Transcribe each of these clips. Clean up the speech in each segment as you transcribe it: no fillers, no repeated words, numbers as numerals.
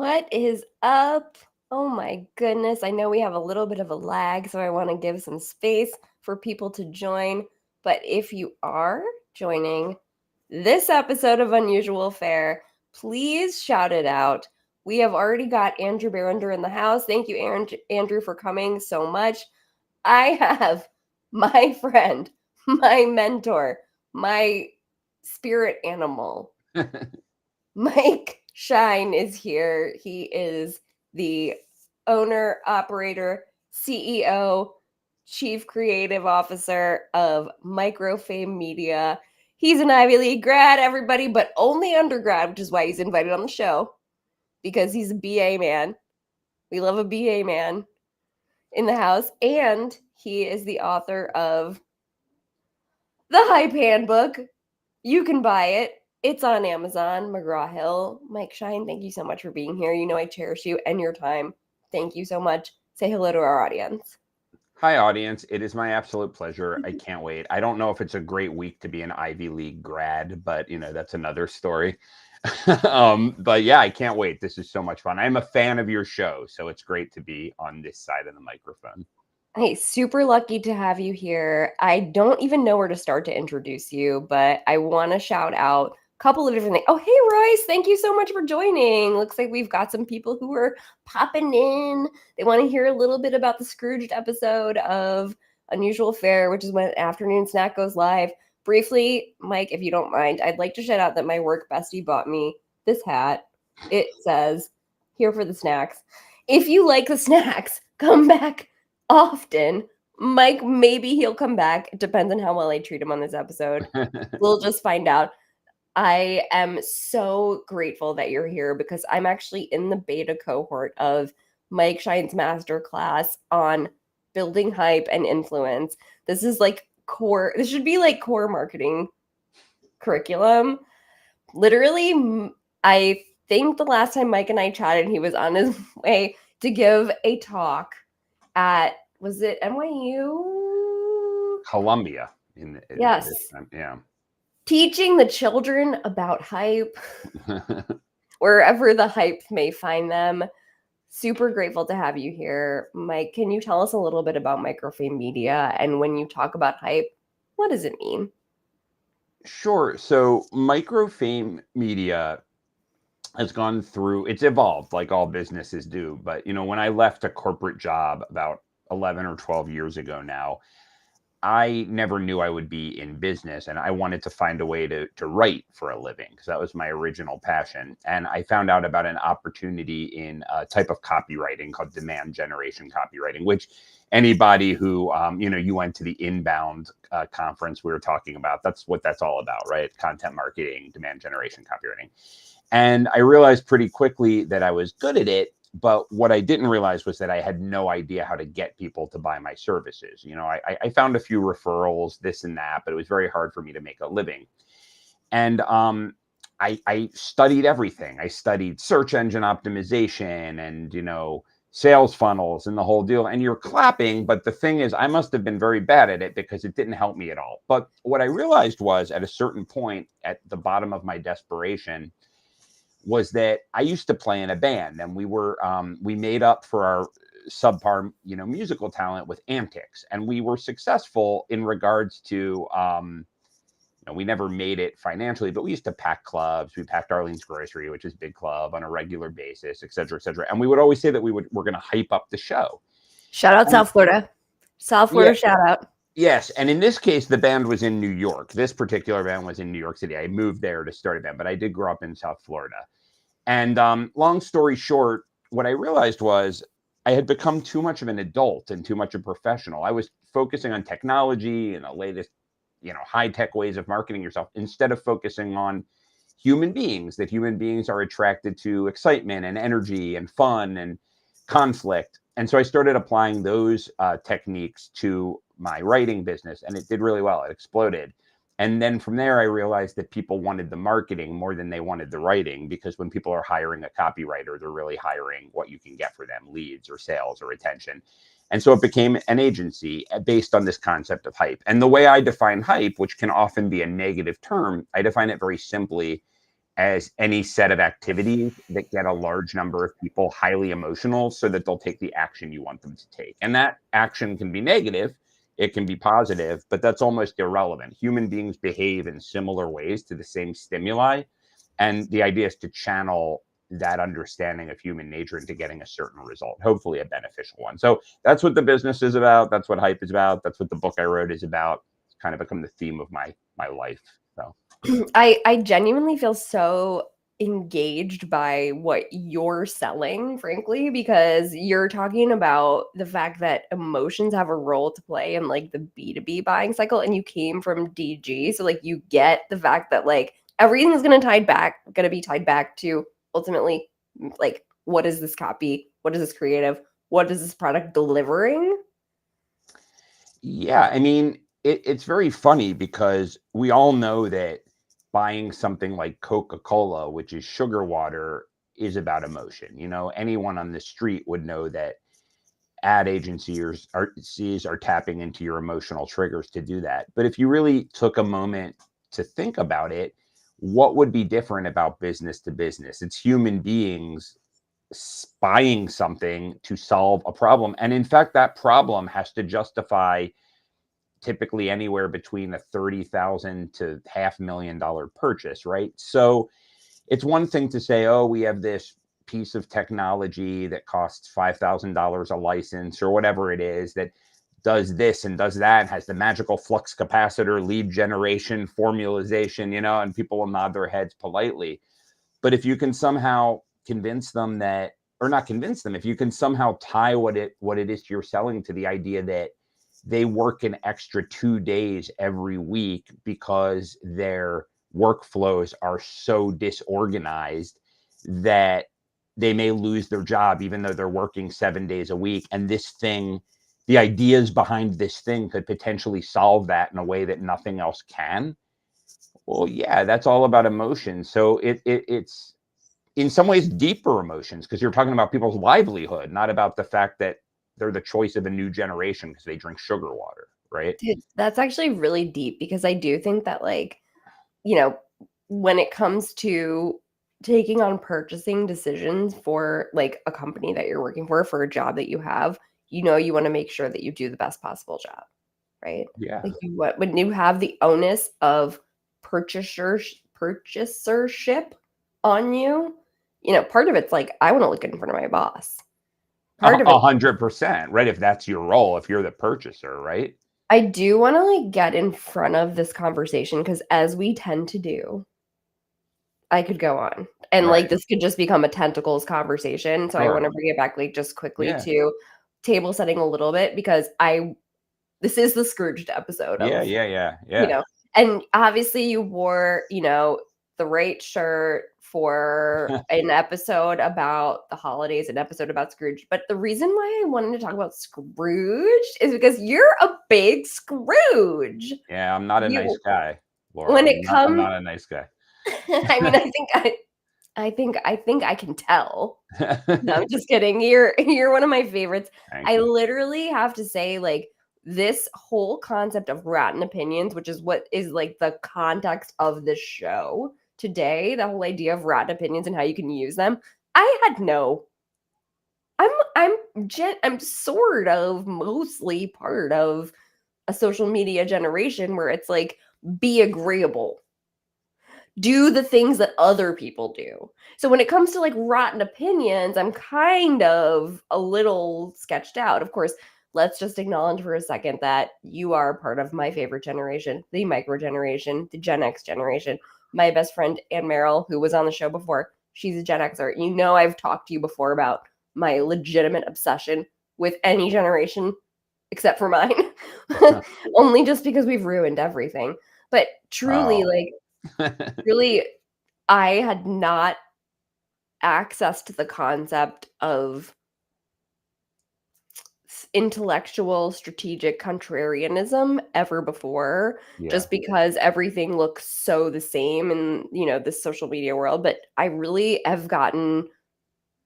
What is up? Oh my goodness. I know we have a little bit of a lag, so I want to give some space for people to join. But if you are joining this episode of Unusual Fare, please shout it out. We have already got Andrew Barrender in the house. Thank you, Andrew, for coming so much. I have my friend, my mentor, my spirit animal, Mike Schein is here. He is the owner, operator, CEO, chief creative officer of Microfame Media. He's an Ivy League grad, everybody, but only undergrad, which is why he's invited on the show, because he's a BA man. We love a BA man in the house. And he is the author of The Hype Handbook. You can buy it. It's on Amazon, McGraw-Hill. Mike Schein, thank you so much for being here. You know I cherish you and your time. Thank you so much. Say hello to our audience. Hi, audience. It is my absolute pleasure. I can't wait. I don't know if it's a great week to be an Ivy League grad, but that's another story. But yeah, I can't wait. This is so much fun. I'm a fan of your show, so it's great to be on this side of the microphone. Hey, super lucky to have you here. I don't even know where to start to introduce you, but I want to shout out a couple of different things. Oh, hey, Royce, thank you so much for joining. Looks like we've got some people who are popping in. They want to hear a little bit about the Scrooged episode of Unusual Fare, which is when Afternoon Snack goes live. Briefly, Mike, if you don't mind, I'd like to shout out that my work bestie bought me this hat. It says, "Here for the snacks." If you like the snacks, come back often. Mike, maybe he'll come back. It depends on how well I treat him on this episode. We'll just find out. I am so grateful that you're here because I'm actually in the beta cohort of Mike Schein's masterclass on building hype and influence. This is like core, this should be like core marketing curriculum. Literally, I think the last time Mike and I chatted, he was on his way to give a talk at, was it NYU? Columbia. Yes. Yeah. Teaching the children about hype, wherever the hype may find them. Super grateful to have you here. Mike, can you tell us a little bit about Microfame Media? And when you talk about hype, what does it mean? Sure. So Microfame Media has gone through, it's evolved like all businesses do. But, when I left a corporate job about 11 or 12 years ago now, I never knew I would be in business, and I wanted to find a way to write for a living because that was my original passion. And I found out about an opportunity in a type of copywriting called demand generation copywriting, which anybody who, you went to the Inbound conference we were talking about, that's what that's all about, right? Content marketing, demand generation copywriting. And I realized pretty quickly that I was good at it. But what I didn't realize was that I had no idea how to get people to buy my services. I found a few referrals, this and that, but it was very hard for me to make a living. And I studied everything. I studied search engine optimization and, sales funnels and the whole deal. And you're clapping, but the thing is, I must have been very bad at it because it didn't help me at all. But what I realized was at a certain point at the bottom of my desperation was that I used to play in a band, and we made up for our subpar, musical talent with antics, and we were successful in regards to, we never made it financially, but we used to pack clubs. We packed Arlene's Grocery, which is big club, on a regular basis, et cetera, et cetera. And we would always say that we're going to hype up the show. Shout out South Florida. South Florida, yeah. Shout out. Yes. And in this case, the band was in New York. This particular band was in New York City. I moved there to start a band, but I did grow up in South Florida. And long story short, what I realized was I had become too much of an adult and too much a professional. I was focusing on technology and the latest, high-tech ways of marketing yourself instead of focusing on human beings, that human beings are attracted to excitement and energy and fun and conflict. And so I started applying those techniques to my writing business, and it did really well. It exploded. And then from there, I realized that people wanted the marketing more than they wanted the writing, because when people are hiring a copywriter, they're really hiring what you can get for them, leads or sales or attention. And so it became an agency based on this concept of hype. And the way I define hype, which can often be a negative term, I define it very simply as any set of activities that get a large number of people highly emotional so that they'll take the action you want them to take. And that action can be negative, it can be positive, but that's almost irrelevant. Human beings behave in similar ways to the same stimuli. And the idea is to channel that understanding of human nature into getting a certain result, hopefully a beneficial one. So that's what the business is about. That's what Hype is about. That's what the book I wrote is about. It's kind of become the theme of my life. So I genuinely feel so engaged by what you're selling, frankly, because you're talking about the fact that emotions have a role to play in like the B2B buying cycle, and you came from DG. So like you get the fact that like everything is gonna be tied back to ultimately like what is this copy? What is this creative? What is this product delivering? yeah, I mean, it's very funny because we all know that buying something like Coca-Cola, which is sugar water, is about emotion. You know, anyone on the street would know that ad agencies are tapping into your emotional triggers to do that. But if you really took a moment to think about it, what would be different about business to business? It's human beings buying something to solve a problem. And in fact, that problem has to justify typically anywhere between a $30,000 to $500,000 purchase, right? So it's one thing to say, oh, we have this piece of technology that costs $5,000 a license or whatever it is that does this and does that and has the magical flux capacitor, lead generation, formalization, and people will nod their heads politely. But if you can somehow convince them that, or not convince them, if you can somehow tie what it is you're selling to the idea that they work an extra 2 days every week because their workflows are so disorganized that they may lose their job even though they're working 7 days a week. And this thing, the ideas behind this thing could potentially solve that in a way that nothing else can. Well, yeah, that's all about emotion. So it's in some ways deeper emotions because you're talking about people's livelihood, not about the fact that they're the choice of a new generation because they drink sugar water, right? Dude, that's actually really deep because I do think that like, when it comes to taking on purchasing decisions for like a company that you're working for a job that you have, you want to make sure that you do the best possible job, right? Yeah. Like when you have the onus of purchasership on you, part of it's like I want to look good in front of my boss. Part of it, 100%, right? If that's your role, if you're the purchaser, right? I do want to like get in front of this conversation because as we tend to do, I could go on. And, Right. like, this could just become a tentacles conversation, so I Sure. wanna bring it back, like, just quickly Yeah. to table setting a little bit because this is the Scrooged episode Yeah. of, Yeah. Yeah. you Yeah. know and obviously you wore, the right shirt for an episode about the holidays, an episode about Scrooge, but the reason why I wanted to talk about Scrooge is because you're a big Scrooge. Yeah. I'm not a nice You guy, Laura. when it I'm comes not a nice guy. I mean, I think I can tell. No, I'm just kidding. You're one of my favorites. Thank I you. literally have to say, like, this whole concept of rotten opinions, which is what is like the context of this show today, the whole idea of rotten opinions and how you can use them. I had no. I'm sort of mostly part of a social media generation where it's like be agreeable, do the things that other people do. So when it comes to like rotten opinions, I'm kind of a little sketched out. Of course, let's just acknowledge for a second that you are part of my favorite generation, the micro generation, the Gen X generation. My best friend Ann Merrill, who was on the show before, she's a Gen Xer. I've talked to you before about my legitimate obsession with any generation except for mine. Only just because we've ruined everything. But truly, Oh. like, really, I had not accessed the concept of intellectual strategic contrarianism ever before, Yeah. just because everything looks so the same in, this social media world. But I really have gotten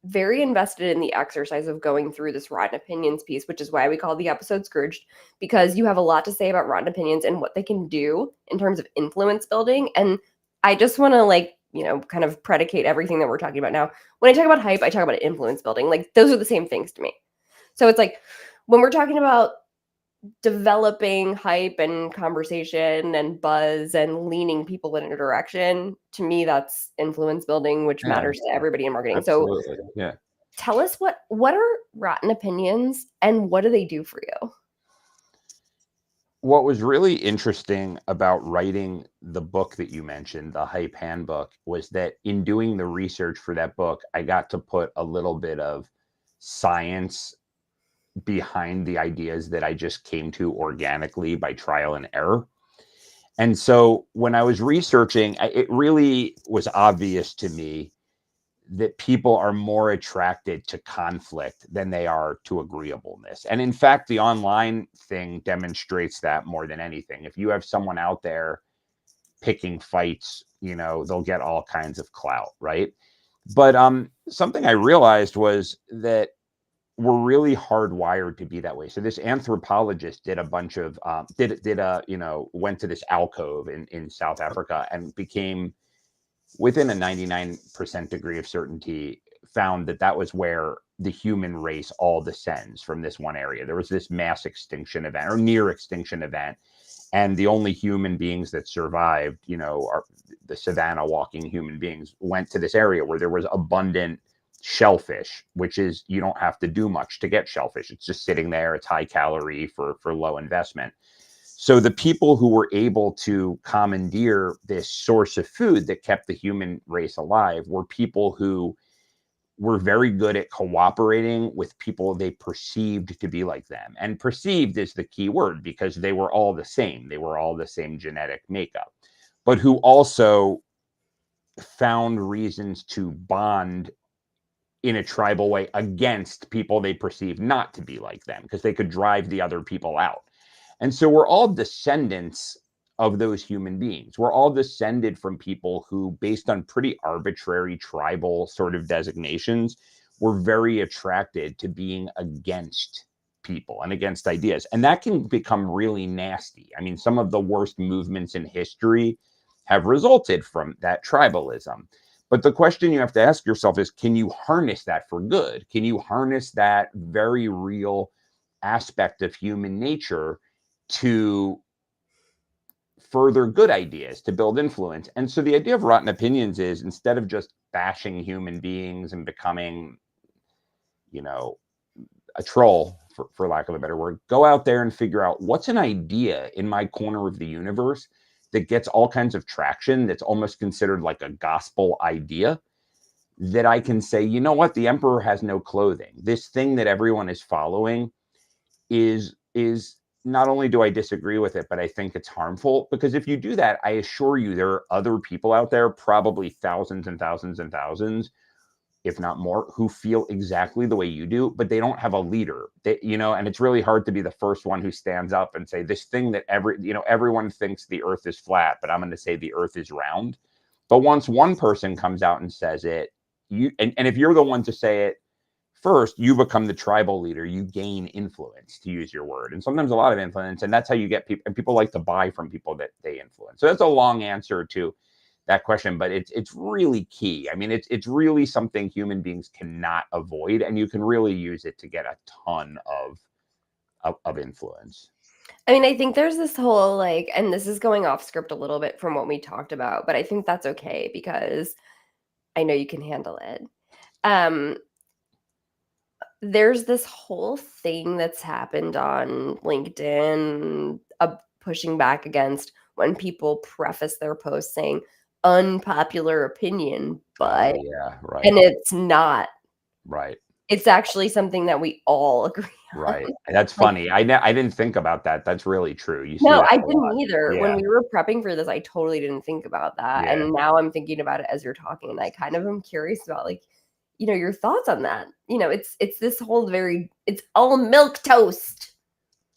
very invested in the exercise of going through this rotten opinions piece, which is why we call the episode Scrooged, because you have a lot to say about rotten opinions and what they can do in terms of influence building. And I just want to like, kind of predicate everything that we're talking about now. When I talk about hype, I talk about influence building. Like those are the same things to me. So it's like when we're talking about developing hype and conversation and buzz and leaning people in a direction, to me, that's influence building, which matters to everybody in marketing. So Absolutely. Yeah. tell us what are rotten opinions and what do they do for you? What was really interesting about writing the book that you mentioned, the Hype Handbook, was that in doing the research for that book, I got to put a little bit of science behind the ideas that I just came to organically by trial and error. And so when I was researching, it really was obvious to me that people are more attracted to conflict than they are to agreeableness. And in fact, the online thing demonstrates that more than anything. If you have someone out there picking fights, they'll get all kinds of clout, right? But something I realized was that we're really hardwired to be that way. So this anthropologist did a bunch of went to this alcove in South Africa and became, within a 99% degree of certainty, found that was where the human race all descends, from this one area. There was this mass extinction event or near extinction event, and the only human beings that survived, are the savannah walking human beings, went to this area where there was abundant shellfish, which is, you don't have to do much to get shellfish. It's just sitting there. It's high calorie for low investment. So the people who were able to commandeer this source of food that kept the human race alive were people who were very good at cooperating with people they perceived to be like them. And perceived is the key word, because they were all the same. They were all the same genetic makeup, but who also found reasons to bond in a tribal way against people they perceived not to be like them, because they could drive the other people out. And so we're all descendants of those human beings. We're all descended from people who, based on pretty arbitrary tribal sort of designations, were very attracted to being against people and against ideas. And that can become really nasty. I mean, some of the worst movements in history have resulted from that tribalism. But the question you have to ask yourself is, can you harness that for good? Can you harness that very real aspect of human nature to further good ideas, to build influence? And so the idea of rotten opinions is, instead of just bashing human beings and becoming, a troll, for lack of a better word, go out there and figure out what's an idea in my corner of the universe that gets all kinds of traction, that's almost considered like a gospel idea, that I can say, you know what, the emperor has no clothing. This thing that everyone is following is not only do I disagree with it, but I think it's harmful. Because if you do that, I assure you there are other people out there, probably thousands and thousands and thousands, if not more, who feel exactly the way you do, but they don't have a leader. And it's really hard to be the first one who stands up and say this thing that everyone thinks the earth is flat, but I'm going to say the earth is round. But once one person comes out and says it, and if you're the one to say it first, you become the tribal leader. You gain influence, to use your word, and sometimes a lot of influence. And that's how you get people. And people like to buy from people that they influence. So that's a long answer to that question, but it's really key. I mean, it's really something human beings cannot avoid, and you can really use it to get a ton of influence. I mean, I think there's this whole and this is going off script a little bit from what we talked about, but I think that's okay because I know you can handle it. There's this whole thing that's happened on LinkedIn, pushing back against when people preface their posts saying unpopular opinion, but yeah, right. And it's not. Right. It's actually something that we all agree on. Right. That's funny. I didn't think about that. That's really true. You see No, that I a didn't lot. either. Yeah. When we were prepping for this, I totally didn't think about that. Yeah. And now I'm thinking about it as you're talking, and I kind of am curious about your thoughts on that. It's this whole it's all milk toast.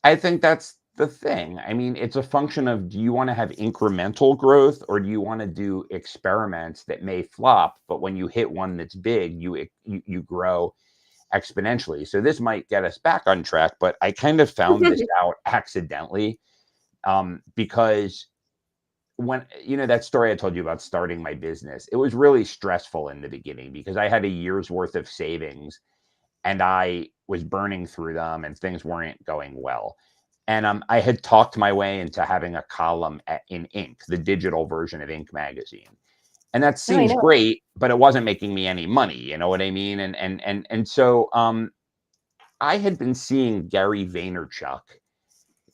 I think that's the thing. I mean, it's a function of, do you want to have incremental growth, or do you want to do experiments that may flop, but when you hit one that's big, you grow exponentially. So this might get us back on track, but I kind of found this out accidentally, because when, that story I told you about starting my business, it was really stressful in the beginning because I had a year's worth of savings and I was burning through them and things weren't going well. And I had talked my way into having a column in Inc., the digital version of Inc. magazine. And that No, I seems know. great, but it wasn't making me any money. You know what I mean? And so I had been seeing Gary Vaynerchuk,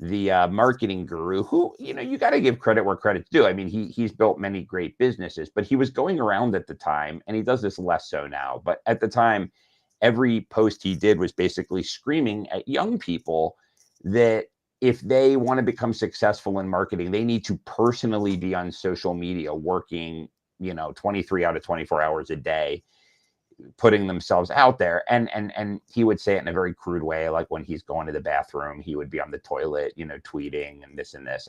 the marketing guru, who, you got to give credit where credit's due. I mean, he's built many great businesses, but he was going around at the time, and he does this less so now. But at the time, every post he did was basically screaming at young people that if they want to become successful in marketing, they need to personally be on social media working, 23 out of 24 hours a day, putting themselves out there. And he would say it in a very crude way, like when he's going to the bathroom, he would be on the toilet, tweeting and this and this.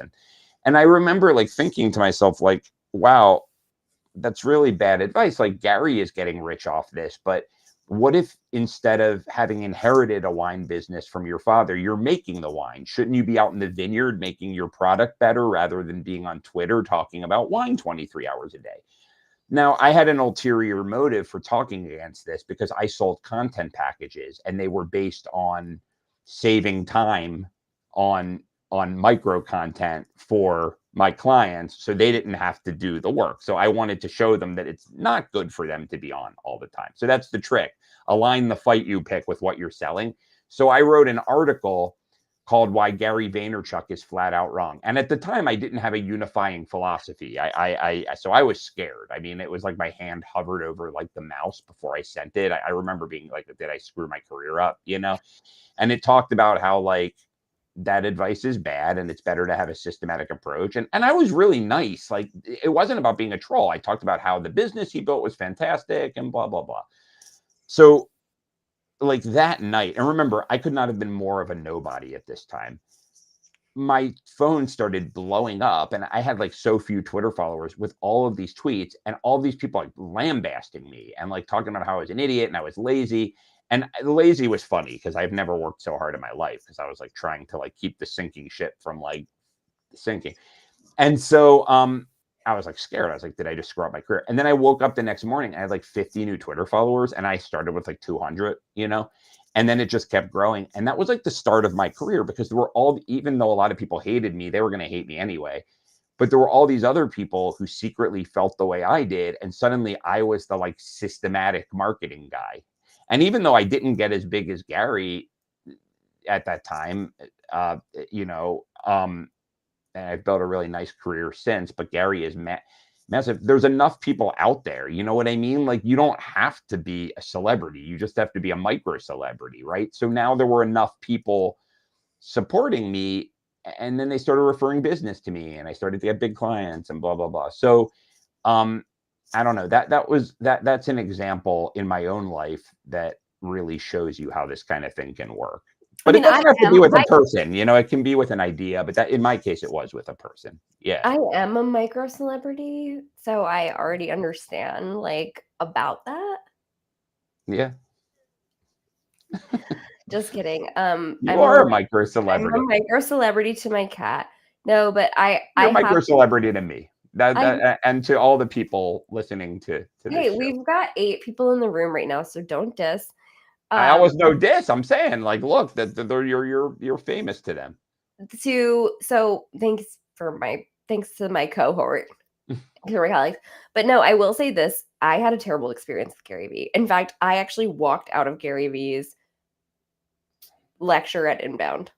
And I remember like thinking to myself, like, wow, that's really bad advice. Like, Gary is getting rich off this, but what if instead of having inherited a wine business from your father, you're making the wine? Shouldn't you be out in the vineyard making your product better rather than being on Twitter talking about wine 23 hours a day? Now, I had an ulterior motive for talking against this because I sold content packages and they were based on saving time on micro content for my clients, so they didn't have to do the work. So I wanted to show them that it's not good for them to be on all the time. So that's the trick. Align the fight you pick with what you're selling. So I wrote an article called "Why Gary Vaynerchuk is Flat Out Wrong." And at the time, I didn't have a unifying philosophy. So I was scared. I mean, it was like my hand hovered over like the mouse before I sent it. I remember being like, did I screw my career up? And it talked about how like that advice is bad and it's better to have a systematic approach. And I was really nice. Like, it wasn't about being a troll. I talked about how the business he built was fantastic and blah, blah, blah. So like that night, and remember, I could not have been more of a nobody at this time. My phone started blowing up and I had like so few Twitter followers with all of these tweets and all these people like lambasting me and like talking about how I was an idiot and I was lazy. And lazy was funny because I've never worked so hard in my life because I was like trying to like keep the sinking ship from like sinking. And so I was like scared. I was like, did I just screw up my career? And then I woke up the next morning, I had like 50 new Twitter followers and I started with like 200, and then it just kept growing. And that was like the start of my career because there were even though a lot of people hated me, they were going to hate me anyway. But there were all these other people who secretly felt the way I did. And suddenly I was the like systematic marketing guy. And even though I didn't get as big as Gary at that time, uh, you know, um, and I've built a really nice career since, but Gary is massive. There's enough people out there. You know what I mean? Like, you don't have to be a celebrity. You just have to be a micro celebrity, right? So now there were enough people supporting me, and then they started referring business to me, and I started to get big clients and blah, blah, blah. So, I don't know, that's an example in my own life that really shows you how this kind of thing can work. I But it mean, doesn't have to be with a person, it can be with an idea, but that in my case it was with a person. Yeah. I am a micro celebrity, so I already understand like about that. Yeah. Just kidding. You are a micro I'm a celebrity. micro celebrity to my cat. No, but You're I a have micro celebrity to me. I And to all the people listening to this hey, show. we've got 8 people in the room right now, so don't diss. I Um, always know this. I'm saying, like, look, that you're famous to them. so thanks to my cohort, to my colleagues. But no, I will say this: I had a terrible experience with Gary Vee. In fact, I actually walked out of Gary Vee's lecture at Inbound.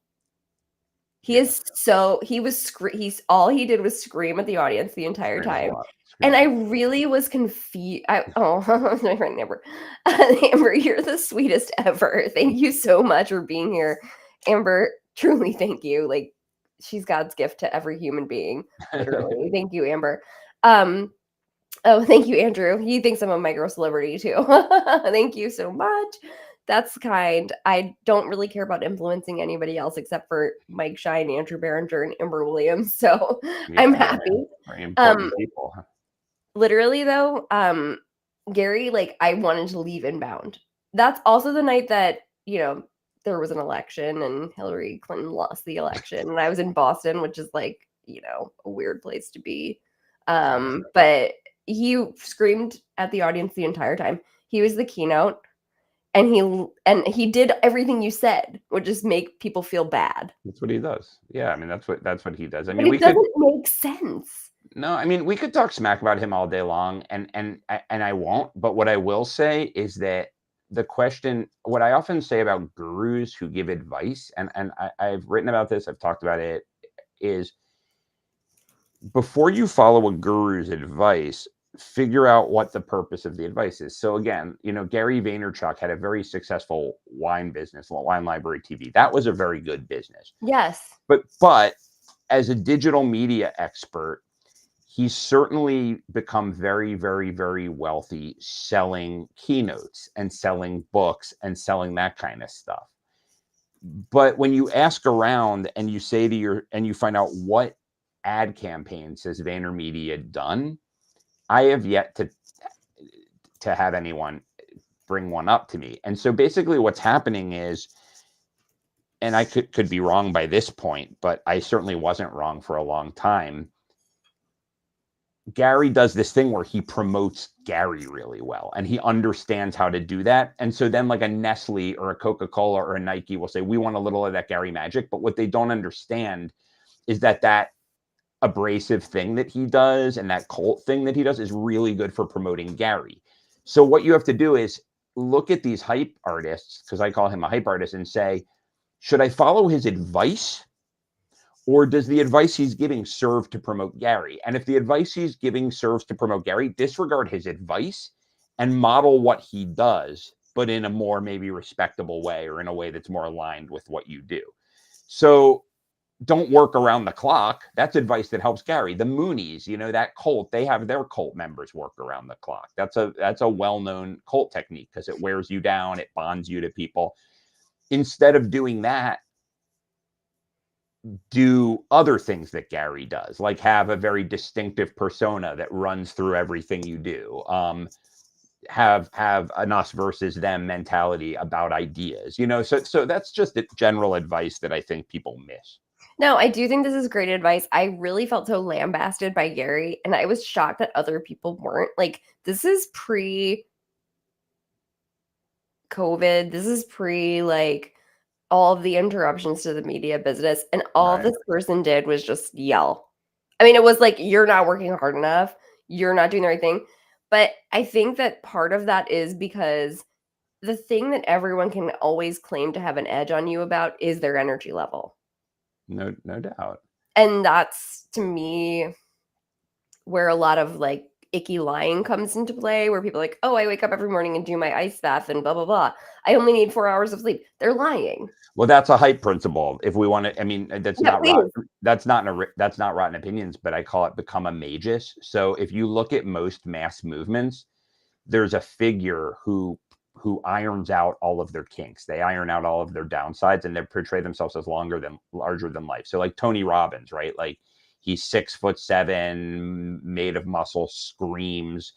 He's all he did was scream at the audience the entire Screams a time. lot. And Screams I a lot. really was confused. My friend Amber. Amber, you're the sweetest ever. Thank you so much for being here. Amber, truly thank you. Like, she's God's gift to every human being, literally. Thank you, Amber. Oh, thank you, Andrew. He thinks I'm a micro celebrity too. Thank you so much. That's kind. I don't really care about influencing anybody else except for Mike Schein, Andrew Barringer, and Amber Williams. So I'm Yeah, happy. very Um, important people. literally though, Gary, like, I wanted to leave Inbound. That's also the night that, there was an election and Hillary Clinton lost the election. And I was in Boston, which is like, a weird place to be. But he screamed at the audience the entire time. He was the keynote, and he did everything you said, which is make people feel bad. That's what he does. Yeah, I mean that's what he does. I But mean, it doesn't make sense. no, I mean we could talk smack about him all day long, and I won't. But what I will say is that the question, what I often say about gurus who give advice, and I've written about this, I've talked about it, is before you follow a guru's advice, figure out what the purpose of the advice is. So again, Gary Vaynerchuk had a very successful wine business, Wine Library TV. That was a very good business. Yes. But as a digital media expert, he's certainly become very, very, very wealthy selling keynotes and selling books and selling that kind of stuff. But when you ask around and you say and you find out what ad campaigns has VaynerMedia done, I have yet to have anyone bring one up to me. And so basically what's happening is, and I could be wrong by this point, but I certainly wasn't wrong for a long time. Gary does this thing where he promotes Gary really well, and he understands how to do that. And so then like a Nestle or a Coca-Cola or a Nike will say, we want a little of that Gary magic. But what they don't understand is that abrasive thing that he does and that cult thing that he does is really good for promoting Gary. So what you have to do is look at these hype artists, because I call him a hype artist, and say, should I follow his advice, or does the advice he's giving serve to promote Gary? And if the advice he's giving serves to promote Gary, disregard his advice and model what he does, but in a more maybe respectable way, or in a way that's more aligned with what you do. So don't work around the clock. That's advice that helps Gary. The Moonies, that cult, they have their cult members work around the clock. That's a well-known cult technique because it wears you down. It bonds you to people. Instead of doing that, do other things that Gary does, like have a very distinctive persona that runs through everything you do. Have an us versus them mentality about ideas, so that's just general advice that I think people miss. No, I do think this is great advice. I really felt so lambasted by Gary, and I was shocked that other people weren't. Like, this is pre-COVID. This is like all of the interruptions to the media business, and all this person did was just yell. I mean, it was like, you're not working hard enough. You're not doing the right thing. But I think that part of that is because the thing that everyone can always claim to have an edge on you about is their energy level. No doubt. And that's, to me, where a lot of like icky lying comes into play, where people are like, oh, I wake up every morning and do my ice bath and blah, blah, blah. I only need 4 hours of sleep. They're lying. Well, that's a hype principle. If we want to, I mean, that's Yeah, not please. that's not rotten opinions, but I call it become a magus. So if you look at most mass movements, there's a figure who irons out all of their kinks. They iron out all of their downsides, and they portray themselves as larger than life. So like Tony Robbins, right? Like he's 6'7", made of muscle, screams,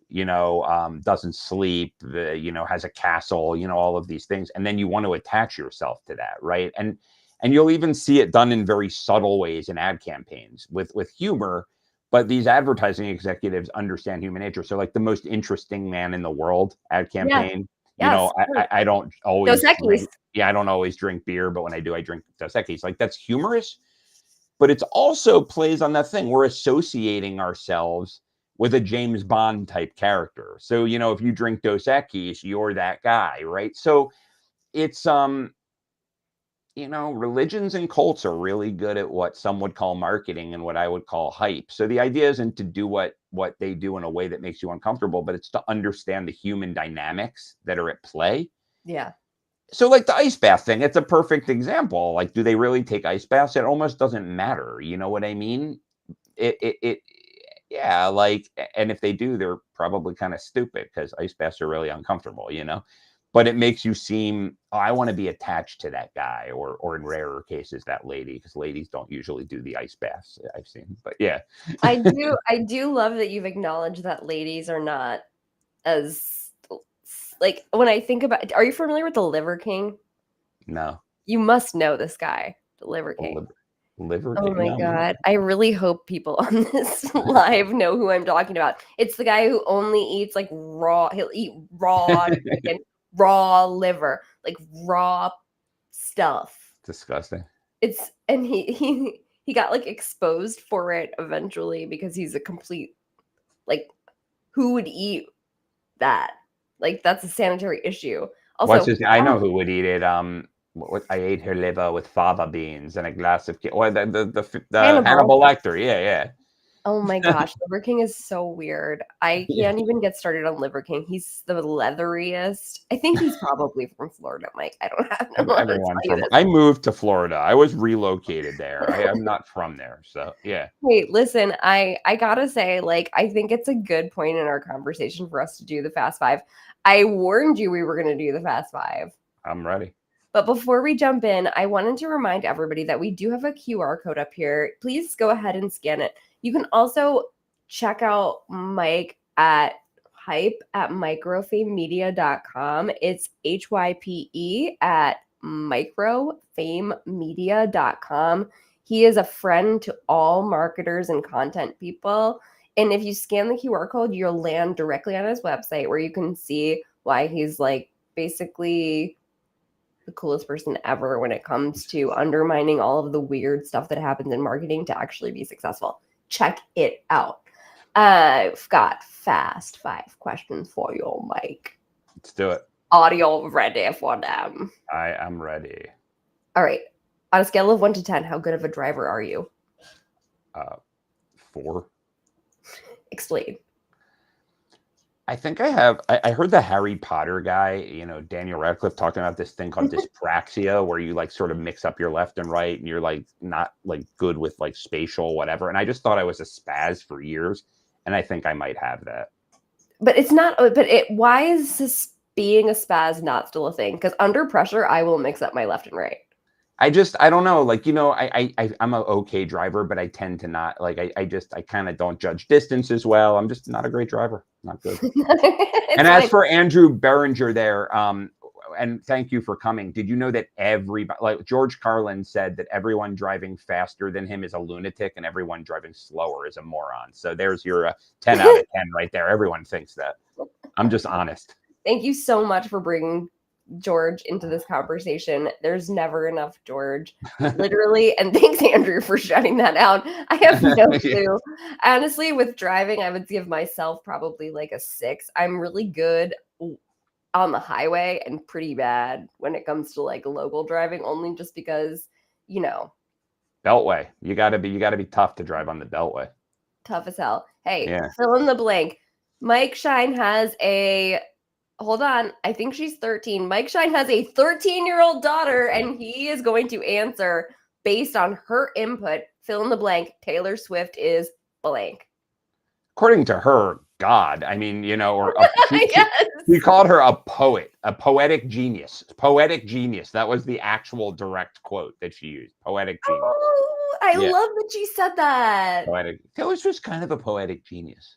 doesn't sleep, has a castle, all of these things. And then you want to attach yourself to that, right? And you'll even see it done in very subtle ways in ad campaigns with humor. But these advertising executives understand human nature. So like the most interesting man in the world ad campaign, Yes. I don't always Dos Equis. I don't always drink beer, but when I do, I drink Dos Equis. Like that's humorous, but it's also plays on that thing. We're associating ourselves with a James Bond type character. So, if you drink Dos Equis, you're that guy, right? So it's, religions and cults are really good at what some would call marketing and what I would call hype. So the idea isn't to do what they do in a way that makes you uncomfortable, but it's to understand the human dynamics that are at play. Yeah. So like the ice bath thing, it's a perfect example. Like, do they really take ice baths? It almost doesn't matter. You know what I mean? Yeah, like, and if they do, they're probably kind of stupid because ice baths are really uncomfortable, but it makes you seem, oh, I want to be attached to that guy, or in rarer cases, that lady, because ladies don't usually do the ice baths I've seen, but yeah. I do love that you've acknowledged that ladies are not as, like, when I think about, are you familiar with the Liver King? No. You must know this guy, the Liver King. Liver Oh King? my No, god. I really hope people on this live know who I'm talking about. It's the guy who only eats like he'll eat raw chicken, raw liver, like raw stuff. disgusting. It's and he got like exposed for it eventually because he's a complete like who would eat that? Like that's a sanitary issue. What's Also, his? I know who would eat it. What I ate her liver with fava beans and a glass of. Or the Hannibal. Hannibal Lecter. Yeah, Oh my gosh, Liver King is so weird. I yeah. can't even get started on Liver King. He's the leatheriest. I think he's probably from Florida, Mike. I don't have no how to Everyone tell you from. this. I moved to Florida. I was relocated there. I'm not from there, so yeah. Wait, listen, I gotta say, like, I think it's a good point in our conversation for us to do the Fast Five. I warned you we were gonna do the Fast Five. I'm ready. But before we jump in, I wanted to remind everybody that we do have a QR code up here. Please go ahead and scan it. You can also check out Mike at hype at microfamemedia.com. It's HYPE at microfamemedia.com. He is a friend to all marketers and content people. And if you scan the QR code, you'll land directly on his website where you can see why he's like basically the coolest person ever when it comes to undermining all of the weird stuff that happens in marketing to actually be successful. Check it out. I've got fast 5 questions for you, Mike. Let's do it. Audio ready for them. I am ready. All right. On a scale of 1 to 10, how good of a driver are you? 4. Explain. I think I have. I heard the Harry Potter guy, Daniel Radcliffe, talking about this thing called dyspraxia, where you like sort of mix up your left and right, and you're like not like good with like spatial whatever. And I just thought I was a spaz for years, and I think I might have that. But it's not. Why is this being a spaz not still a thing? Because under pressure, I will mix up my left and right. I don't know. Like, I'm an okay driver, but I tend to not like, I kind of don't judge distance as well. I'm just not a great driver. Not good. And as for Andrew Berenger there, and thank you for coming. Did you know that everybody, like George Carlin said, that everyone driving faster than him is a lunatic and everyone driving slower is a moron. So there's your 10 out of 10 right there. Everyone thinks that. I'm just honest. Thank you so much for bringing George into this conversation. There's never enough George, literally. And thanks, Andrew, for shutting that out. I have no clue. Honestly, with driving, I would give myself probably like a 6. I'm really good on the highway and pretty bad when it comes to like local driving, only just because, Beltway. You gotta be tough to drive on the Beltway. Tough as hell. Hey, yeah. Fill in the blank. Mike Schein has hold on, I think she's 13. Mike Schein has a 13-year-old daughter, and he is going to answer based on her input. Fill in the blank. Taylor Swift is blank. According to her, God. I mean, he called her a poet, a poetic genius. Poetic genius. That was the actual direct quote that she used. Poetic genius. Oh, I love that she said that. Poetic. Taylor Swift's kind of a poetic genius.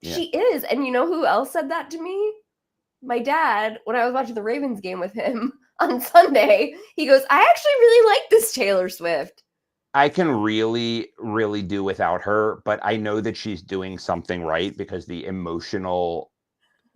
Yeah. She is. And you know who else said that to me? My dad, when I was watching the Ravens game with him on Sunday, he goes, I actually really like this Taylor Swift. I can really, really do without her, but I know that she's doing something right because the emotional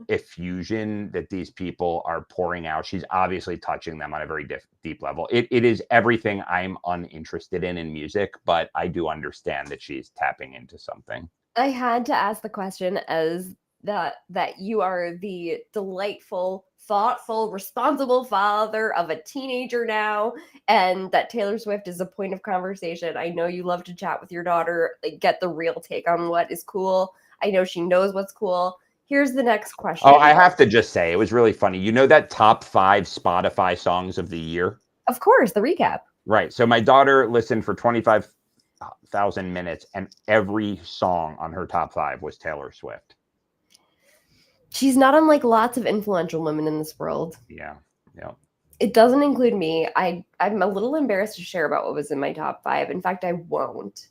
effusion that these people are pouring out, she's obviously touching them on a very deep level. It is everything I'm uninterested in music, but I do understand that she's tapping into something. I had to ask the question as that you are the delightful, thoughtful, responsible father of a teenager now, and that Taylor Swift is a point of conversation. I know you love to chat with your daughter, like get the real take on what is cool. I know she knows what's cool. Here's the next question. Oh, I have to just say, it was really funny. You know that top 5 Spotify songs of the year? Of course, the recap. Right. So my daughter listened for 25,000 minutes, and every song on her top 5 was Taylor Swift. She's not unlike lots of influential women in this world. Yeah. It doesn't include me. I'm a little embarrassed to share about what was in my top 5. In fact, I won't.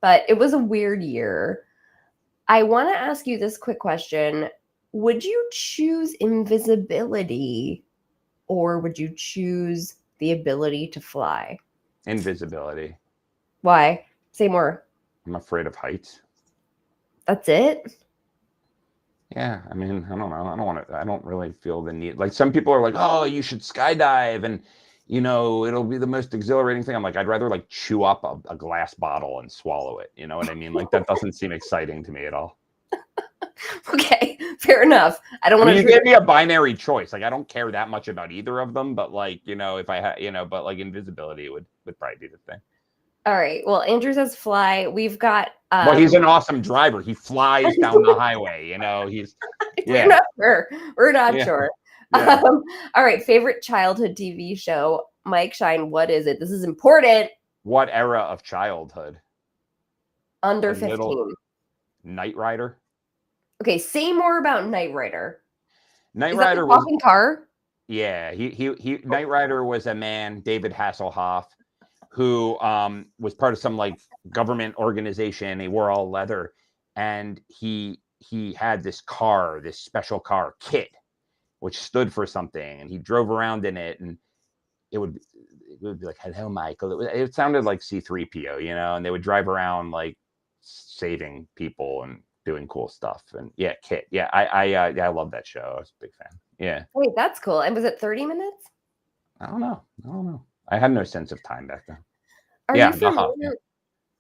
But it was a weird year. I want to ask you this quick question. Would you choose invisibility or would you choose the ability to fly? Invisibility. Why? Say more. I'm afraid of heights. That's it? Yeah, I mean, I don't know. I don't want to. I don't really feel the need. Like some people are like, "Oh, you should skydive, and it'll be the most exhilarating thing." I'm like, I'd rather like chew up a glass bottle and swallow it. You know what I mean? Like that doesn't seem exciting to me at all. Okay, fair enough. I don't I want mean, to you trigger. gave me a binary choice. Like I don't care that much about either of them, but like if I had, but like invisibility would probably be the thing. All right. Well, Andrew says fly. We've got Well, he's an awesome driver. He flies down the highway. He's we're yeah, not sure. We're not yeah, sure. yeah. All right. Favorite childhood TV show. Mike Schein, what is it? This is important. What era of childhood? Under Like little 15. Knight Rider. Okay, say more about Knight Rider. Knight Is that the Rider was talking car? yeah. He Knight Rider was a man, David Hasselhoff, who was part of some like government organization. He wore all leather, and he had this car, this special car, Kit, which stood for something, and he drove around in it, and it would be like, "Hello, Michael." It sounded like C-3PO, and they would drive around like saving people and doing cool stuff. And yeah, Kit. Yeah, I love that show. I was a big fan. Yeah. Wait, that's cool. And was it 30 minutes? I don't know. I had no sense of time back then. Are Yeah, you the Huff. familiar?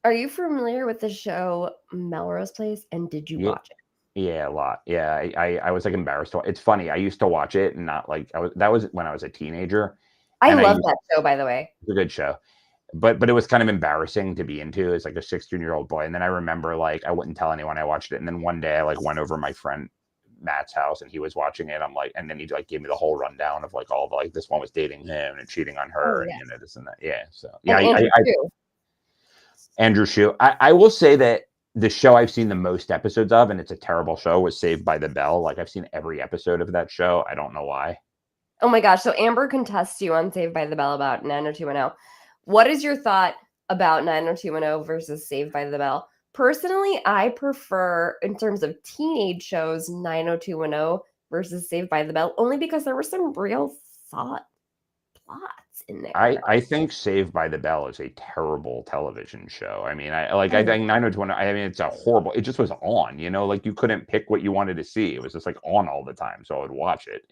Are you familiar with the show Melrose Place? And did you Yeah. watch it? Yeah, a lot. Yeah, I was like embarrassed. It's funny. I used to watch it and not like that was when I was a teenager. I And love that show, by the way. it's a good show. But it was kind of embarrassing to be into as like a 16-year-old boy. And then I remember like I wouldn't tell anyone I watched it. And then one day I like went over my friend Matt's house and he was watching it. I'm like, and then he like gave me the whole rundown of like all the like this one was dating him and cheating on her and this and that. Yeah. So yeah, And Andrew too. Andrew Shue. I will say that the show I've seen the most episodes of, and it's a terrible show, was Saved by the Bell. Like I've seen every episode of that show. I don't know why. Oh my gosh. So Amber contests you on Saved by the Bell about 90210. What is your thought about 90210 versus Saved by the Bell? Personally, I prefer, in terms of teenage shows, 90210 versus Saved by the Bell, only because there were some real thought plots in there. I think Saved by the Bell is a terrible television show. I mean, I think 90210. I mean, it's a horrible. It just was on. Like you couldn't pick what you wanted to see. It was just like on all the time, so I would watch it.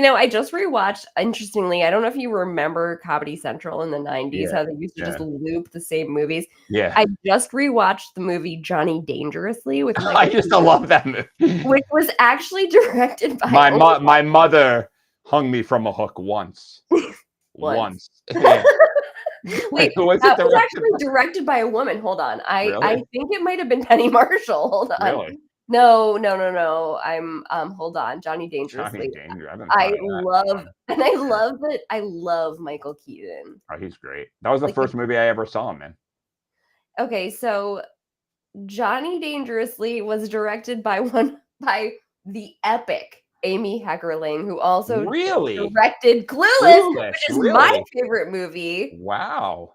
I just rewatched, interestingly, I don't know if you remember Comedy Central in the 90s, how they used to just loop the same movies. Yeah. I just rewatched the movie Johnny Dangerously with Michael I used to love that movie. which was actually directed by my mother hung me from a hook once. Once. Yeah. Wait, who was that it was directed actually by? directed by a woman. Hold on. Really? I think it might have been Penny Marshall. Hold on. Really? No. I'm hold on. Johnny Johnny Dangerously. Danger. I love Michael Keaton. Oh, he's great. That was the first movie I ever saw him in. Okay, so Johnny Dangerously was directed by the epic Amy Heckerling, who also directed Clueless, which is my favorite movie. Wow.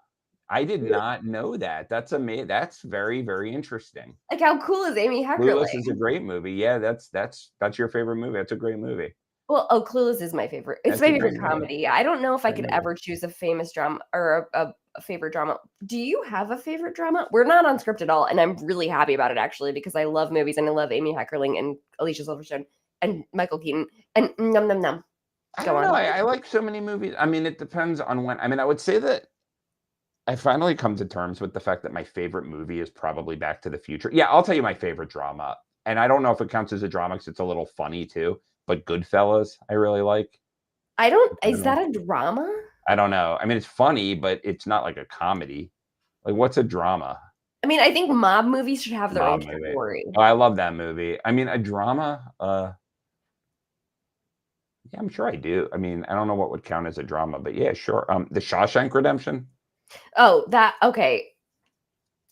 I did not know that. That's amazing. That's very, very interesting. Like, how cool is Amy Heckerling? Clueless is a great movie. Yeah, that's your favorite movie. That's a great movie. Well, Clueless is my favorite. It's my favorite comedy. I don't know if I could ever choose a famous drama or a favorite drama. Do you have a favorite drama? We're not on script at all, and I'm really happy about it, actually, because I love movies and I love Amy Heckerling and Alicia Silverstone and Michael Keaton and num num num. I don't know. I like so many movies. I mean, it depends on when. I mean, I would say that I finally come to terms with the fact that my favorite movie is probably Back to the Future. Yeah, I'll tell you my favorite drama. And I don't know if it counts as a drama because it's a little funny too. But Goodfellas, I really like. Is that a drama? I don't know. I mean, it's funny, but it's not like a comedy. Like, what's a drama? I mean, I think mob movies should have their own category. Oh, I love that movie. I mean, a drama, yeah, I'm sure I do. I mean, I don't know what would count as a drama, but yeah, sure. The Shawshank Redemption. Oh, okay.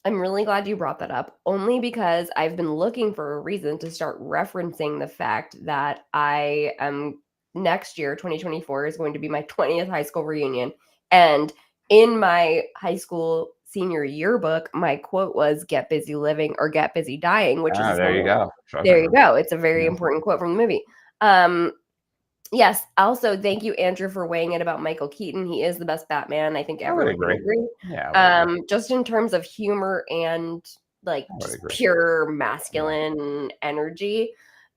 I'm really glad you brought that up, only because I've been looking for a reason to start referencing the fact that I am next year, 2024, is going to be my 20th high school reunion. And in my high school senior yearbook, my quote was "Get busy living or get busy dying," which is there you go. There you go. It's a very important quote from the movie. Yes. Also, thank you, Andrew, for weighing in about Michael Keaton. He is the best Batman. I think I would everyone can agree. agree. Yeah, I would agree. Just in terms of humor and like I would just agree. pure Yeah. masculine energy.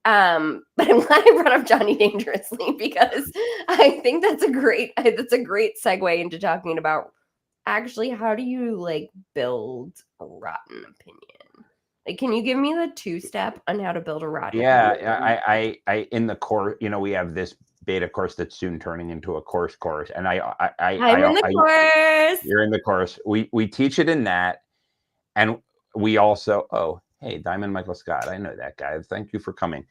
But I'm glad I brought up Johnny Dangerously because I think that's a great segue into talking about actually how do you like build a rotten opinion? Like, can you give me the two-step on how to build a rotten Yeah, opinion? I in the course, we have this beta course that's soon turning into a course, and I'm in the course. you're in the course. We teach it in that, and we also, oh, hey, Diamond Michael Scott, I know that guy. Thank you for coming.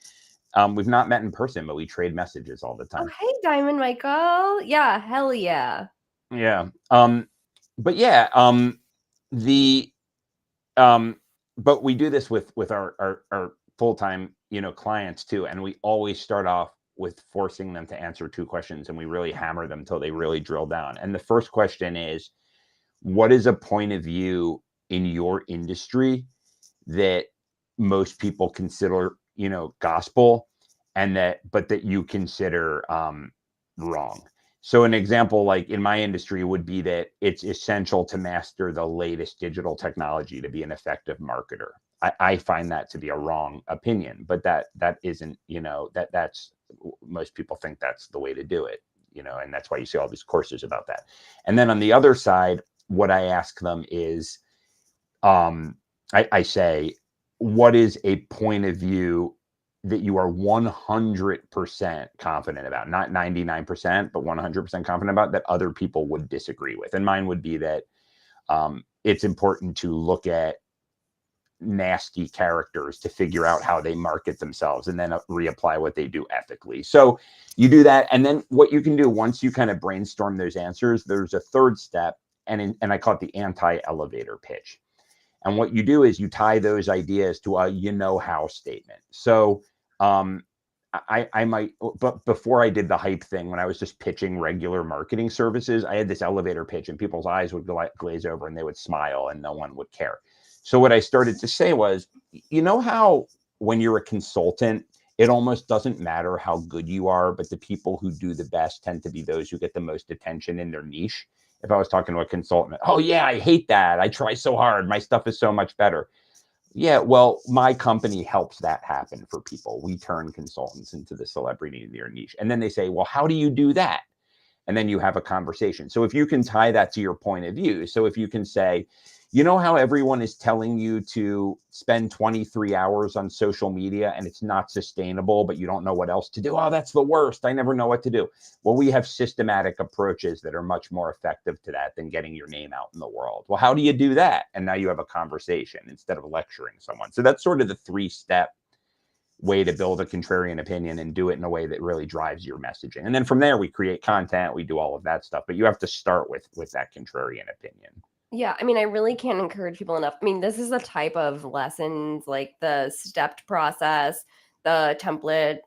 We've not met in person, but we trade messages all the Oh, time. hey, Diamond Michael. Yeah, hell yeah. Yeah. But yeah, the but we do this with our full-time, clients too, and we always start off with forcing them to answer two questions, and we really hammer them until they really drill down. And the first question is, what is a point of view in your industry that most people consider, gospel, and that you consider wrong? So an example, like in my industry, would be that it's essential to master the latest digital technology to be an effective marketer. I find that to be a wrong opinion, but that isn't, that's most people think that's the way to do it, and that's why you see all these courses about that. And then on the other side, what I ask them is, I say, what is a point of view that you are 100% confident about, not 99%, but 100% confident about, that other people would disagree with? And mine would be that it's important to look at nasty characters to figure out how they market themselves and then reapply what they do ethically. So you do that. And then what you can do once you kind of brainstorm those answers, there's a third step, and I call it the anti-elevator pitch. And what you do is you tie those ideas to a how statement. So I might, but before I did the hype thing, when I was just pitching regular marketing services, I had this elevator pitch and people's eyes would glaze over and they would smile and no one would care. So what I started to say was, how when you're a consultant, it almost doesn't matter how good you are, but the people who do the best tend to be those who get the most attention in their niche. If I was talking to a consultant, oh yeah, I hate that. I try so hard. My stuff is so much better. Yeah, well, my company helps that happen for people. We turn consultants into the celebrity in their niche. And then they say, well, how do you do that? And then you have a conversation. So if you can tie that to your point of view, so if you can say, how everyone is telling you to spend 23 hours on social media and it's not sustainable, but you don't know what else to do. Oh, that's the worst. I never know what to do. Well, we have systematic approaches that are much more effective to that than getting your name out in the world. Well, how do you do that? And now you have a conversation instead of lecturing someone. So that's sort of the 3-step way to build a contrarian opinion and do it in a way that really drives your messaging. And then from there, we create content, we do all of that stuff. But you have to start with that contrarian opinion. Yeah, I mean, I really can't encourage people enough. I mean, this is the type of lessons, like the stepped process, the template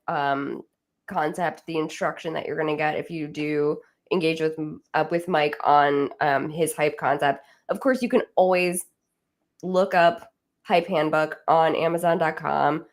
concept, the instruction that you're going to get if you do engage with Mike on his hype concept. Of course, you can always look up Hype Handbook on Amazon.com.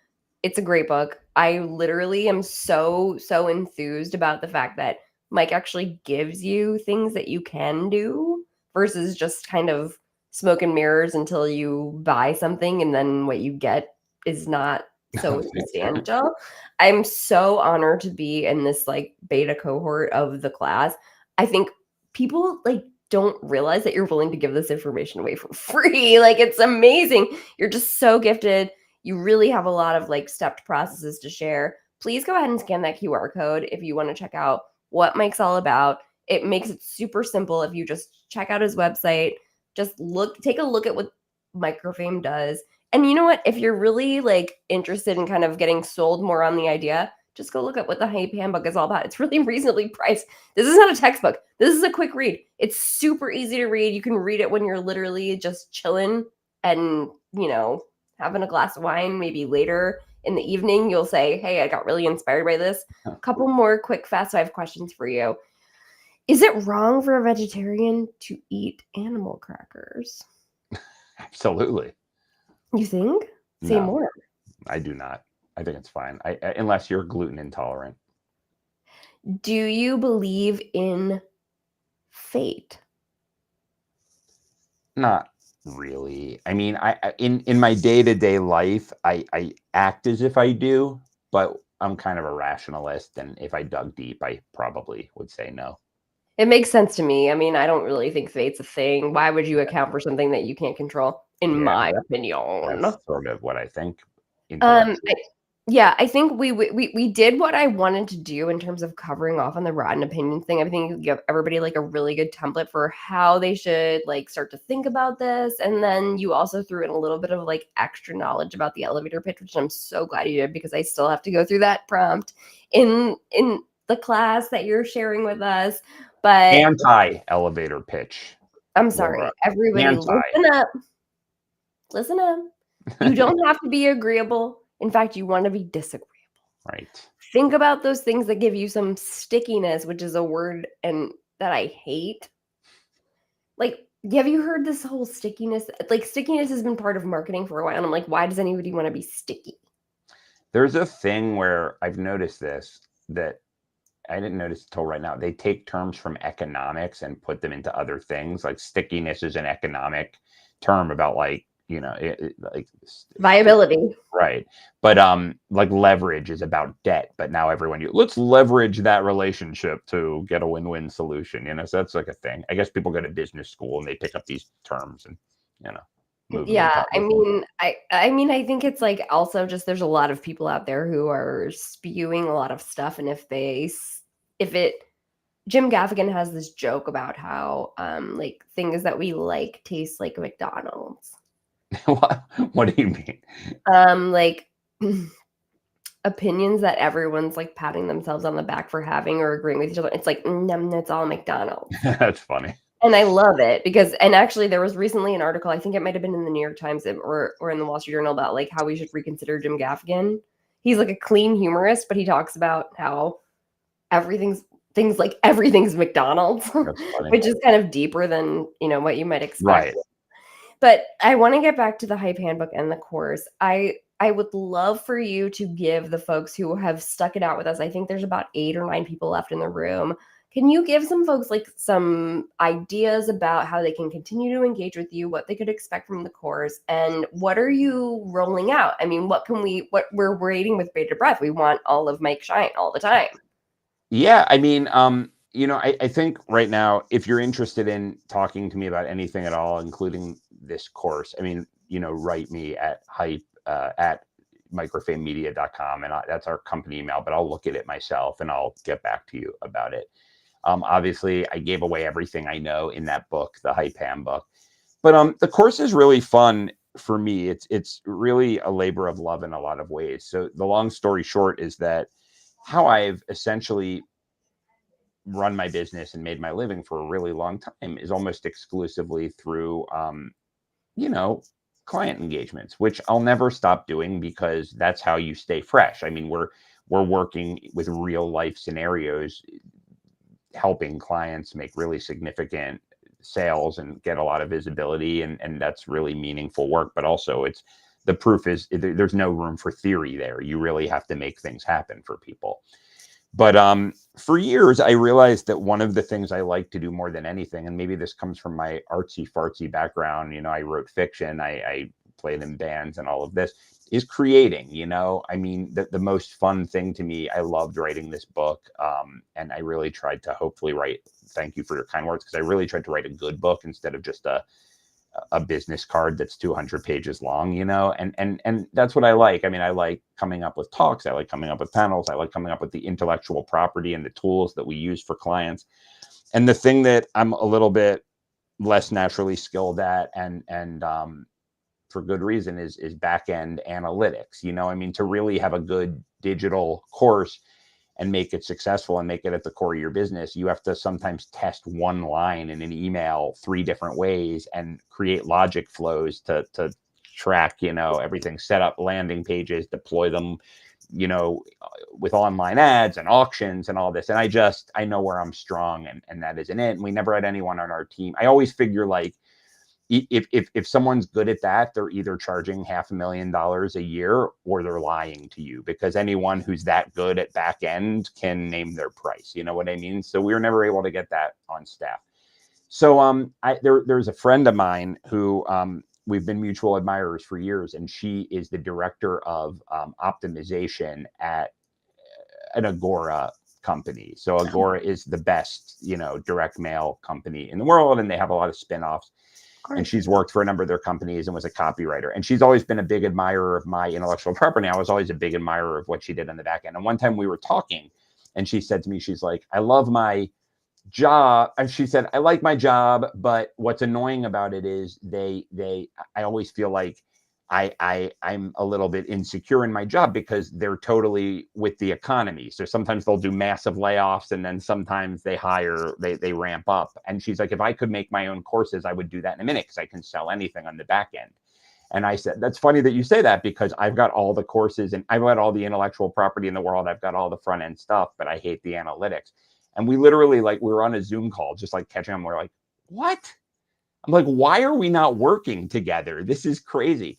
It's a great book. I literally am so enthused about the fact that Mike actually gives you things that you can do versus just kind of smoke and mirrors until you buy something and then what you get is not so substantial. I'm so honored to be in this like beta cohort of the class. I think people like don't realize that you're willing to give this information away for free. Like it's amazing. You're just so gifted. You really have a lot of like stepped processes to share. Please go ahead and scan that QR code if you want to check out what Mike's all about. It makes it super simple if you just check out his website, just take a look at what Microfame does. And you know what? If you're really like interested in kind of getting sold more on the idea, just go look at what the Hype Handbook is all about. It's really reasonably priced. This is not a textbook. This is a quick read. It's super easy to read. You can read it when you're literally just chilling and, having a glass of wine, maybe later in the evening. You'll say, hey, I got really inspired by this. A couple more quick fast 5 questions for you. Is it wrong for a vegetarian to eat animal crackers? Absolutely. You think? Say No, more. I do not. I think it's fine. Unless you're gluten intolerant. Do you believe in fate? Not really. I mean, in my day-to-day life, I act as if I do, but I'm kind of a rationalist, and if I dug deep, I probably would say no. It makes sense to me. I mean, I don't really think fate's a thing. Why would you account for something that you can't control? In Yeah, my opinion. that's sort of what I think Um, intellectually. I yeah, I think we did what I wanted to do in terms of covering off on the rotten opinion thing. I think you give everybody like a really good template for how they should like start to think about this. And then you also threw in a little bit of like extra knowledge about the elevator pitch, which I'm so glad you did because I still have to go through that prompt in the class that you're sharing with us. But Anti-elevator pitch, I'm Laura. sorry, everybody Anti, listen up. Listen up. You don't have to be agreeable. In fact, you want to be disagreeable. right. Think about those things that give you some stickiness, which is a word and that I hate. Like, have you heard this whole stickiness? Like, stickiness has been part of marketing for a while. And I'm like, why does anybody want to be sticky? There's a thing where I've noticed this that I didn't notice until right now. They take terms from economics and put them into other things. Like stickiness is an economic term about like, like Viability. right. But like leverage is about debt, but now everyone let's leverage that relationship to get a win-win solution, so that's like a thing. I guess people go to business school and they pick up these terms and, move them into Yeah, I other things. mean, I think it's like also just there's a lot of people out there who are spewing a lot of stuff, and if it Jim Gaffigan has this joke about how like things that we like taste like McDonald's. What do you mean? Like opinions that everyone's like patting themselves on the back for having or agreeing with each other. It's like, it's all McDonald's. That's funny. And I love it because, and actually, there was recently an article, I think it might have been in the New York Times or in the Wall Street Journal about like how we should reconsider Jim Gaffigan. He's like a clean humorist, but he talks about how everything's McDonald's, That's funny. which is kind of deeper than what you might expect. Right. But I want to get back to the Hype Handbook and the course. I would love for you to give the folks who have stuck it out with us. I think there's about 8 or 9 people left in the room. Can you give some folks like some ideas about how they can continue to engage with you, what they could expect from the course, and what are you rolling out? I mean, what we're waiting with bated breath. We want all of Mike Schein all the time. Yeah, I mean, I think right now, if you're interested in talking to me about anything at all, including this course, I mean, write me at at microfamemedia.com, and that's our company email, but I'll look at it myself and I'll get back to you about it. Obviously, I gave away everything I know in that book, the Hype Handbook, but the course is really fun for me. It's really a labor of love in a lot of ways. So the long story short is that how I've essentially run my business and made my living for a really long time is almost exclusively through, you know, client engagements, which I'll never stop doing because that's how you stay fresh. I mean, we're working with real life scenarios, helping clients make really significant sales and get a lot of visibility, and that's really meaningful work. But also, it's the proof is there's no room for theory there. You really have to make things happen for people. But for years, I realized that one of the things I like to do more than anything, and maybe this comes from my artsy fartsy background, I wrote fiction, I played in bands and all of this, is creating. I mean, the most fun thing to me, I loved writing this book. And I really tried to hopefully write, thank you for your kind words, because I really tried to write a good book instead of just a business card that's 200 pages long, and that's what I like. I mean, I like coming up with talks. I like coming up with panels. I like coming up with the intellectual property and the tools that we use for clients. And the thing that I'm a little bit less naturally skilled at, and for good reason, is back end analytics. I mean, to really have a good digital course and make it successful and make it at the core of your business, you have to sometimes test one line in an email 3 different ways and create logic flows to track, everything, set up landing pages, deploy them, with online ads and auctions and all this. And I know where I'm strong, and that isn't it. And we never had anyone on our team. I always figure, like, if someone's good at that, they're either charging $500,000 a year or they're lying to you, because anyone who's that good at back end can name their price. You know what I mean? So we were never able to get that on staff. So there's a friend of mine who we've been mutual admirers for years, and she is the director of optimization at an Agora company. So Agora is the best, direct mail company in the world, and they have a lot of spinoffs. And she's worked for a number of their companies and was a copywriter. And she's always been a big admirer of my intellectual property. I was always a big admirer of what she did on the back end. And one time we were talking, and she said to me, she's like, I love my job. And she said, I like my job, but what's annoying about it is I always feel like I'm a little bit insecure in my job because they're totally with the economy. So sometimes they'll do massive layoffs, and then sometimes they ramp up. And she's like, if I could make my own courses, I would do that in a minute, because I can sell anything on the back end. And I said, that's funny that you say that, because I've got all the courses and I've got all the intellectual property in the world. I've got all the front end stuff, but I hate the analytics. And we literally, we were on a Zoom call, just catching them. We're like, what? I'm like, why are we not working together? This is crazy.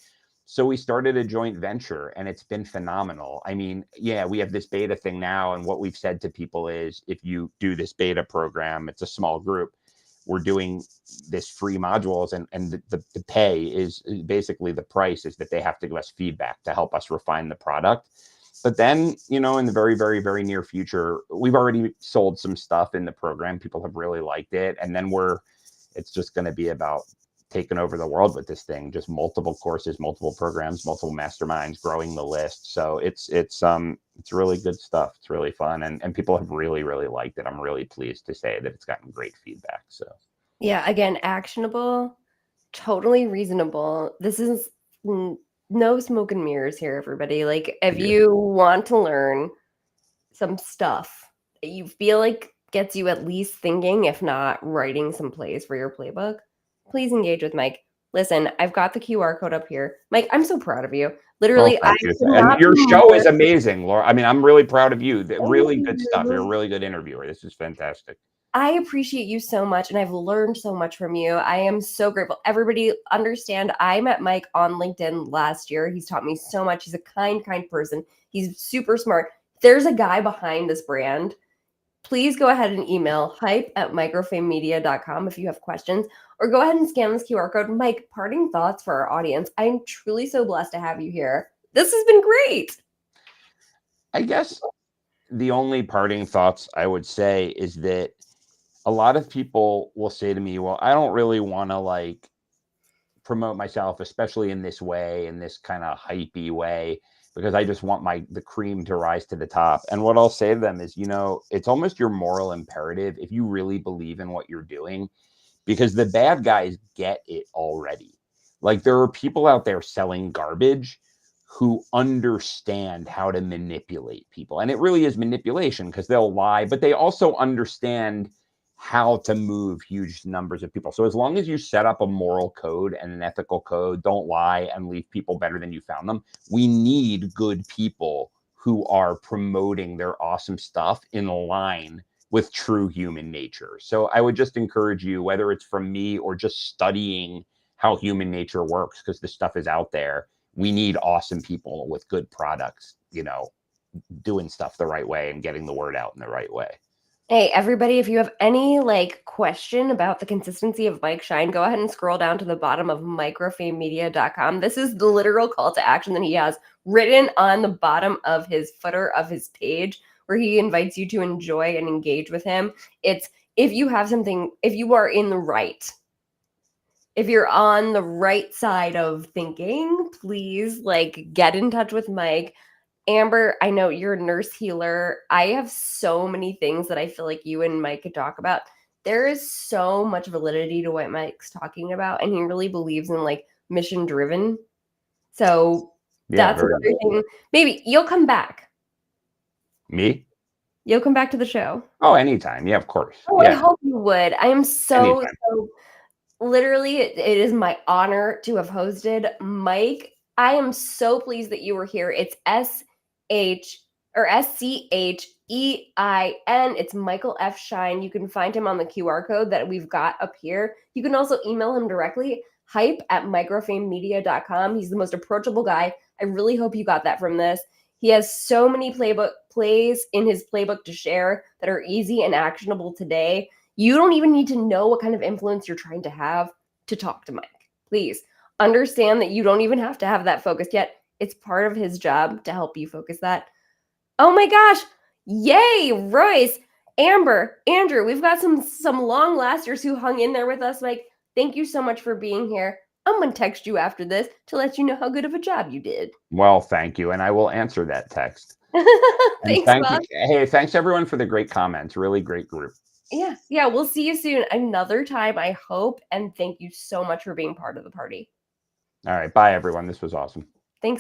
So we started a joint venture, and it's been phenomenal. I mean, yeah, we have this beta thing now. And what we've said to people is, if you do this beta program, it's a small group, we're doing this free modules, and the pay is basically, the price is that they have to give us feedback to help us refine the product. But then, in the very, very, very near future, we've already sold some stuff in the program. People have really liked it. And then it's just going to be about taking over the world with this thing, just multiple courses, multiple programs, multiple masterminds, growing the list. So it's really good stuff. It's really fun. And people have really, really liked it. I'm really pleased to say that it's gotten great feedback. So yeah, again, actionable, totally reasonable. This is no smoke and mirrors here, everybody. If you want to learn some stuff that you feel like gets you at least thinking, if not writing some plays for your playbook, please engage with Mike. Listen, I've got the QR code up here. Mike, I'm so proud of you. Literally, thank you. And your show is amazing, Laura. I mean, I'm really proud of you. Really good stuff. You're a really good interviewer. This is fantastic. I appreciate you so much, and I've learned so much from you. I am so grateful. Everybody understand, I met Mike on LinkedIn last year. He's taught me so much. He's a kind person. He's super smart. There's a guy behind this brand. Please go ahead and email hype@microfamemedia.com if you have questions, or go ahead and scan this QR code. Mike, parting thoughts for our audience. I'm truly so blessed to have you here. This has been great. I guess the only parting thoughts I would say is that a lot of people will say to me, well, I don't really want to promote myself, especially in this way, in this kind of hypey way, because I just want the cream to rise to the top. And what I'll say to them is, it's almost your moral imperative if you really believe in what you're doing, because the bad guys get it already. There are people out there selling garbage who understand how to manipulate people. And it really is manipulation, because they'll lie, but they also understand how to move huge numbers of people. So as long as you set up a moral code and an ethical code, don't lie and leave people better than you found them. We need good people who are promoting their awesome stuff in line with true human nature. So I would just encourage you, whether it's from me or just studying how human nature works, because this stuff is out there. We need awesome people with good products, doing stuff the right way and getting the word out in the right way. Hey, everybody, if you have any question about the consistency of Mike Schein, go ahead and scroll down to the bottom of microfamemedia.com. This is the literal call to action that he has written on the bottom of his footer of his page, where he invites you to enjoy and engage with him. It's, if you have something, if you are in the right, if you're on the right side of thinking, please get in touch with Mike. Amber, I know you're a nurse healer. I have so many things that I feel like you and Mike could talk about. There is so much validity to what Mike's talking about, and he really believes in mission driven. So that's another thing. Maybe you'll come back. Me? You'll come back to the show. Oh, anytime. Yeah, of course. Oh, yeah. I hope you would. I am so literally, it is my honor to have hosted Mike. I am so pleased that you were here. It's SCHEIN. It's Michael F. Schein. You can find him on the QR code that we've got up here. You can also email him directly, hype@microfamemedia.com. He's the most approachable guy. I really hope you got that from this. He has so many plays in his playbook to share that are easy and actionable today. You don't even need to know what kind of influence you're trying to have to talk to Mike. Please understand that you don't even have to have that focused yet. It's part of his job to help you focus that. Oh my gosh. Yay, Royce, Amber, Andrew. We've got some long lasters who hung in there with us. Mike, thank you so much for being here. I'm going to text you after this to let you know how good of a job you did. Well, thank you. And I will answer that text. And Thanks, Bob. Hey, thanks everyone for the great comments. Really great group. Yeah. We'll see you soon another time, I hope. And thank you so much for being part of the party. All right. Bye, everyone. This was awesome.